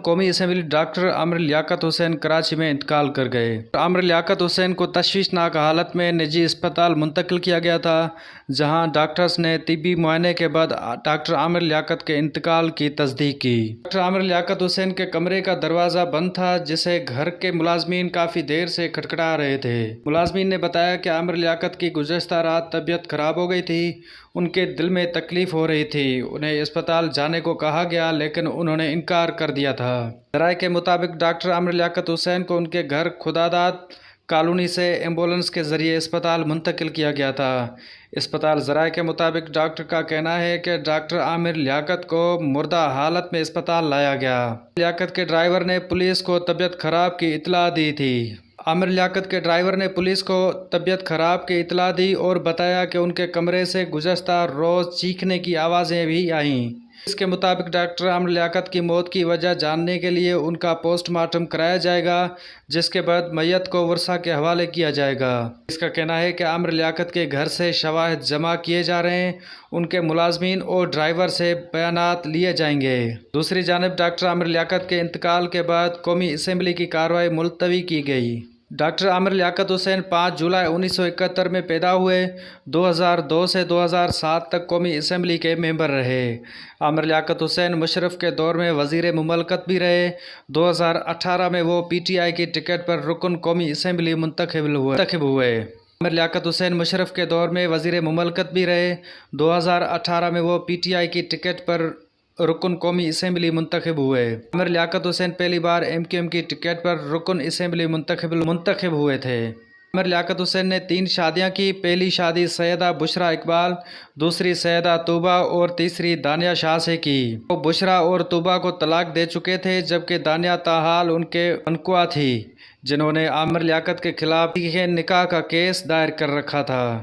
कौमी assembly doctor Aamir Liaquat Hussain Karachi में इंतकाल कर गए। आमिर लियाकत हुसैन को तशवीशनाक हालत में निजी अस्पताल मुंतकिल किया गया था, जहां डॉक्टर्स ने तिब्बी मुआयने के बाद डॉक्टर आमिर लियाकत के इंतकाल की तस्दीक की। डॉक्टर आमिर लियाकत हुसैन के कमरे का दरवाज़ा बंद था, जिसे घर के मुलाजमीन काफ़ी देर से खटखटा रहे थे। मुलाजमीन ने बताया कि आमिर लियाकत की गुज़श्ता रात तबीयत ख़राब हो गई थी, उनके दिल में तकलीफ़ हो रही थी। उन्हें अस्पताल जाने को कहा गया, लेकिन उन्होंने इनकार कर दिया था। ज़राए के मुताबिक डॉक्टर आमिर लियाकत हुसैन को उनके घर खुदादाद कॉलोनी से एम्बुलेंस के ज़रिए अस्पताल मुंतकिल किया गया था। अस्पताल ज़राए के मुताबिक डॉक्टर का कहना है कि डॉक्टर आमिर लियाकत को मुर्दा हालत में अस्पताल लाया गया। लियाकत के ड्राइवर ने पुलिस को तबीयत ख़राब की इत्तला दी थी। आमिर लियाकत के ड्राइवर ने पुलिस को तबीयत ख़राब की इत्तला दी और बताया कि उनके कमरे से गुज़श्ता रोज़ चीखने की आवाज़ें भी आईं। इसके मुताबिक डॉक्टर आमिर लियाकत की मौत की वजह जानने के लिए उनका पोस्टमार्टम कराया जाएगा, जिसके बाद मैयत को वर्सा के हवाले किया जाएगा। इसका कहना है कि आमिर लियाकत के घर से शवाहिद जमा किए जा रहे हैं, उनके मुलाजमीन और ड्राइवर से बयानात लिए जाएंगे। दूसरी जानिब डॉक्टर आमिर लियाकत के इंतकाल के बाद कौमी असम्बली की कार्रवाई मुलतवी की गई। डॉक्टर आमिर लियाकत हुसैन 5 जुलाई 1971 में पैदा हुए। 2002 से 2007 तक कौमी असम्बली के मेंबर रहे। आमिर लियाकत हुसैन मुशर्रफ के दौर में वज़ीर मुमलकत भी रहे। 2018 में वो PTI की टिकट पर रुकन कौमी असम्बली मुंतखब हुए। आमिर लियाकत हुसैन मुशर्रफ के दौर में वज़ीर मुमलकत भी रहे। 2018 में वो PTI की टिकट पर रुकन कौमी असम्बली मुंतखब हुए। आमिर लियाकत हुसैन पहली बार MQM की टिकट पर रुकन असम्बली मुंतखब हुए थे। आमिर लियाकत हुसैन ने 3 शादियां की। पहली शादी सैयदा बुशरा इकबाल, दूसरी सैयदा तूबा और तीसरी दानिया शाह से की। वो बुशरा और तूबा को तलाक दे चुके थे, जबकि दानिया ताहाल उनके अनकुआ थी, जिन्होंने आमिर लियाकत के खिलाफ निकाह का केस दायर कर रखा था।